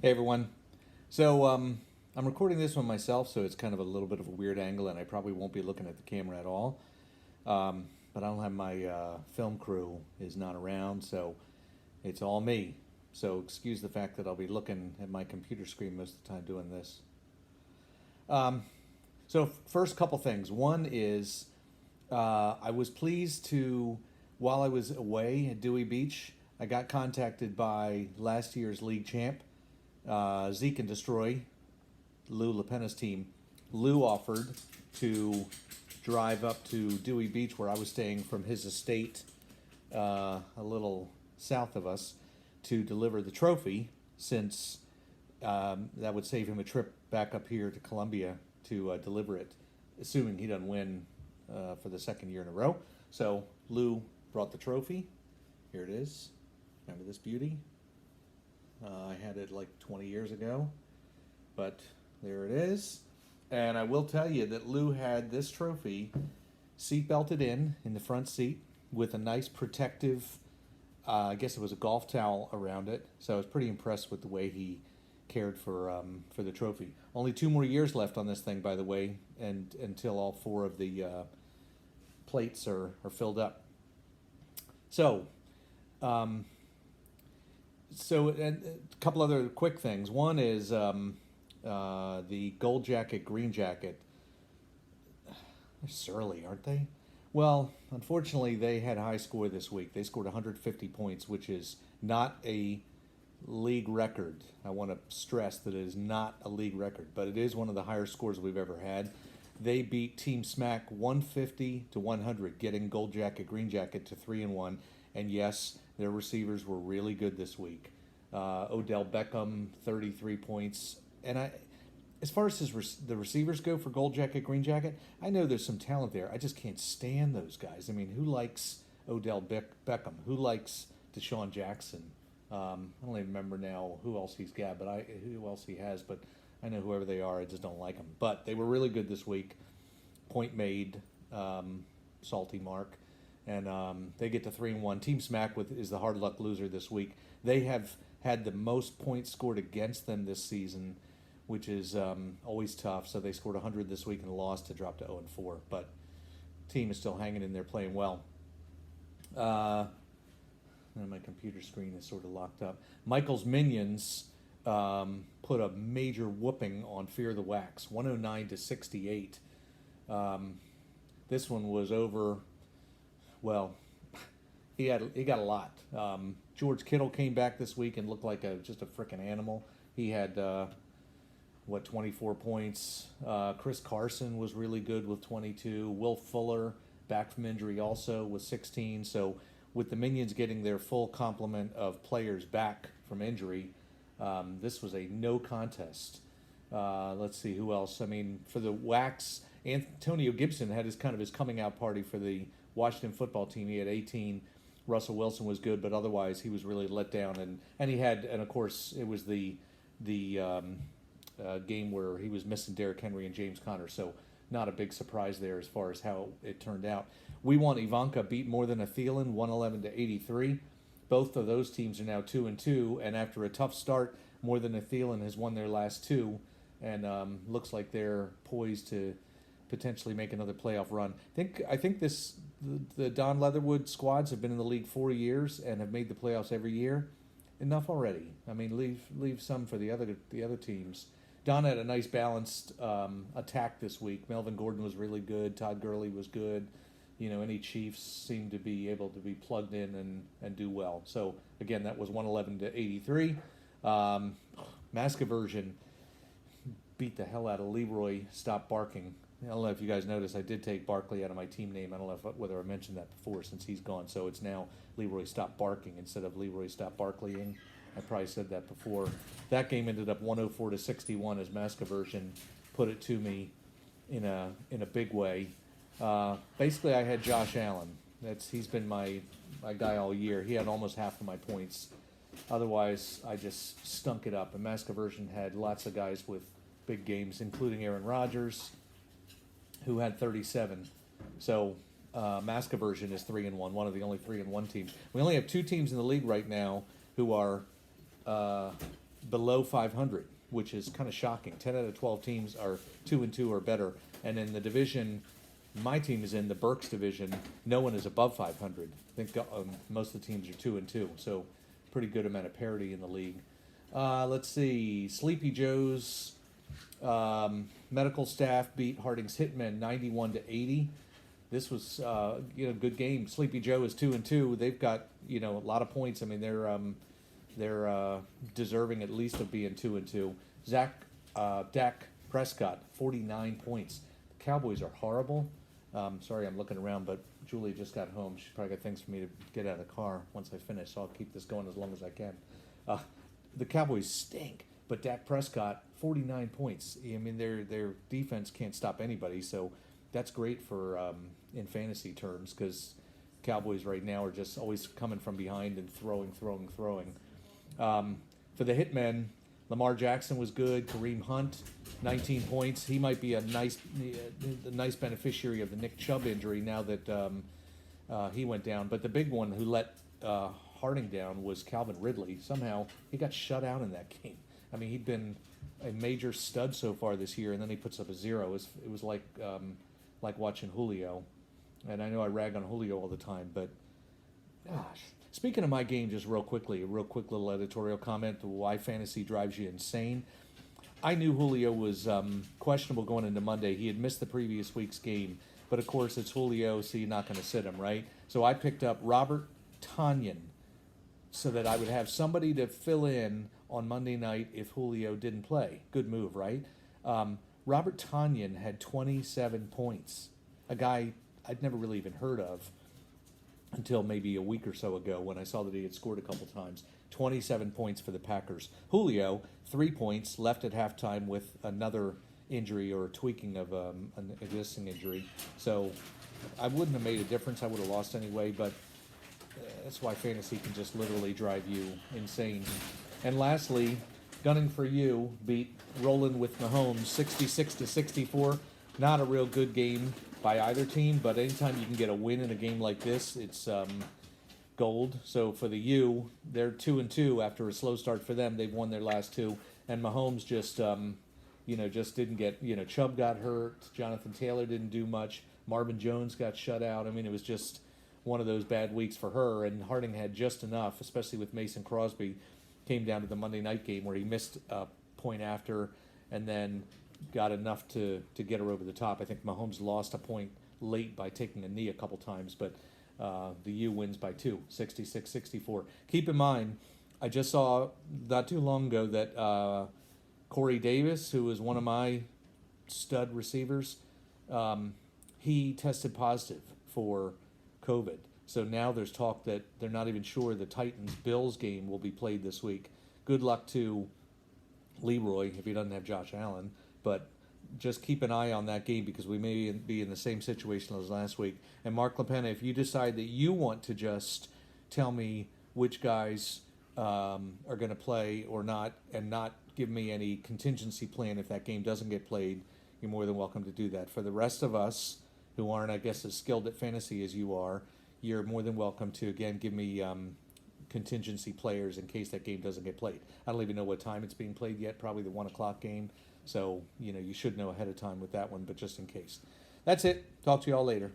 Hey everyone. I'm recording this one myself, so it's kind of a little bit of a weird angle, and I probably won't be looking at the camera at all. But I don't have my film crew is not around, so it's all me. So excuse the fact that I'll be looking at my computer screen most of the time doing this. Um, First couple things. One is I was pleased to, while I was away at Dewey Beach, I got contacted by last year's league champ, Zeke and Destroy, Lou Lapena's team. Lou offered to drive up to Dewey Beach, where I was staying, from his estate a little south of us, to deliver the trophy, since that would save him a trip back up here to Columbia to deliver it, assuming he doesn't win for the second year in a row. So Lou brought the trophy. Here it is. Remember this beauty? I had it like 20 years ago, but there it is. And I will tell you that Lou had this trophy seat belted in the front seat with a nice protective, I guess it was a golf towel around it. So I was pretty impressed with the way he cared for the trophy. Only 2 more years left on this thing, by the way, and until all four of the plates are filled up. So, um, and a couple other quick things. One is the gold jacket, green jacket. They're surly, aren't they? Well, unfortunately, they had a high score this week. They scored 150 points, which is not a league record. I want to stress that it is not a league record, but it is one of the higher scores we've ever had. They beat Team Smack 150 to 100, getting gold jacket, green jacket to 3-1. And yes, their receivers were really good this week. Odell Beckham, 33 points. And as far as the receivers go for gold jacket, green jacket, I know there's some talent there. I just can't stand those guys. I mean, who likes Odell Beckham? Who likes Deshaun Jackson? I don't even remember now who else he's got, but who else he has. But I know whoever they are, I just don't like them. But they were really good this week. Point made, salty mark, and they get to 3-1. Team Smack is the hard luck loser this week. They have had the most points scored against them this season, which is always tough. So they scored 100 this week and lost to drop to 0-4. But team is still hanging in there, playing well. And my computer screen is sort of locked up. Michael's Minions put a major whooping on Fear the Wax, 109 to 68. This one was over. Well, he got a lot. George Kittle came back this week and looked like just a freaking animal. He had 24 points. Chris Carson was really good with 22. Will Fuller, back from injury, also with 16. So with the Minions getting their full complement of players back from injury, this was a no contest. Let's see who else. I mean, for the Wax, Antonio Gibson had his coming out party for the Washington football team. He had 18. Russell Wilson was good, but otherwise he was really let down. And he had, and of course it was the game where he was missing Derrick Henry and James Conner. So not a big surprise there as far as how it turned out. We want Ivanka beat More Than a Thielen, 111 to 83. Both of those teams are now 2-2, and after a tough start, More Than a Thielen has won their last two, and looks like they're poised to potentially make another playoff run. I think the Don Leatherwood squads have been in the league 4 years and have made the playoffs every year. Enough already. I mean, leave some for the other teams. Don had a nice balanced attack this week. Melvin Gordon was really good. Todd Gurley was good. Any Chiefs seemed to be able to be plugged in and do well. So again, that was 111 to 83. Mascaversion beat the hell out of Leroy Stop Barking. I don't know if you guys noticed, I did take Barkley out of my team name. I don't know whether I mentioned that before, since he's gone. So it's now Leroy Stop Barking instead of Leroy Stop Barkleying. I probably said that before. That game ended up 104 to 61 as Mascaversion put it to me in a big way. Basically, I had Josh Allen. He's been my guy all year. He had almost half of my points. Otherwise, I just stunk it up. And Mascaversion had lots of guys with big games, including Aaron Rodgers, who had 37. So Mascaversion is 3-1, one of the only 3-1 teams. We only have two teams in the league right now who are below 500, which is kind of shocking. 10 out of 12 teams are 2-2 or better, and in the division my team is in, the Berks division, no one is above 500. I think most of the teams are 2-2, so pretty good amount of parity in the league. Let's see, Sleepy Joe's medical staff beat Harding's Hitmen 91-80. This was a good game. Sleepy Joe is 2-2. They've got a lot of points. I mean, they're deserving at least of being 2-2. Dak Prescott 49 points. The Cowboys are horrible. Sorry, I'm looking around, but Julie just got home. She's probably got things for me to get out of the car once I finish, so I'll keep this going as long as I can. The Cowboys stink, but Dak Prescott 49 points. I mean, their defense can't stop anybody, so that's great for in fantasy terms, because Cowboys right now are just always coming from behind and throwing. For the Hitmen, Lamar Jackson was good. Kareem Hunt, 19 points. He might be a nice beneficiary of the Nick Chubb injury now that he went down. But the big one who let Harding down was Calvin Ridley. Somehow he got shut out in that game. I mean, he'd been a major stud so far this year, and then he puts up a 0. It was like watching Julio. And I know I rag on Julio all the time, but gosh. Speaking of my game, just real quick little editorial comment to why fantasy drives you insane. I knew Julio was questionable going into Monday. He had missed the previous week's game, but of course it's Julio, so you're not going to sit him, right? So I picked up Robert Tonyan so that I would have somebody to fill in on Monday night if Julio didn't play. Good move, right? Robert Tonyan had 27 points, a guy I'd never really even heard of until maybe a week or so ago when I saw that he had scored a couple times. 27 points for the Packers. Julio, 3 points, left at halftime with another injury or tweaking of an existing injury. So I wouldn't have made a difference. I would have lost anyway, but that's why fantasy can just literally drive you insane. And lastly, Gunning for You beat Rolling with Mahomes 66-64. Not a real good game by either team, but anytime you can get a win in a game like this, it's gold. So for the U, they're 2-2 after a slow start for them. They've won their last 2, and Mahomes just didn't get. Chubb got hurt. Jonathan Taylor didn't do much. Marvin Jones got shut out. I mean, it was just one of those bad weeks for her. And Harding had just enough, especially with Mason Crosby. Came down to the Monday night game where he missed a point after, and then got enough to get her over the top. I think Mahomes lost a point late by taking a knee a couple times, but the U wins by 2, 66-64. Keep in mind, I just saw not too long ago that Corey Davis, who is one of my stud receivers, he tested positive for COVID. So now there's talk that they're not even sure the Titans-Bills game will be played this week. Good luck to Leroy if he doesn't have Josh Allen. But just keep an eye on that game because we may be in the same situation as last week. And Mark LaPena, if you decide that you want to just tell me which guys are going to play or not, and not give me any contingency plan if that game doesn't get played, you're more than welcome to do that. For the rest of us who aren't, I guess, as skilled at fantasy as you are, you're more than welcome to, again, give me contingency players in case that game doesn't get played. I don't even know what time it's being played yet, probably the 1 o'clock game. So, you should know ahead of time with that one, but just in case. That's it. Talk to you all later.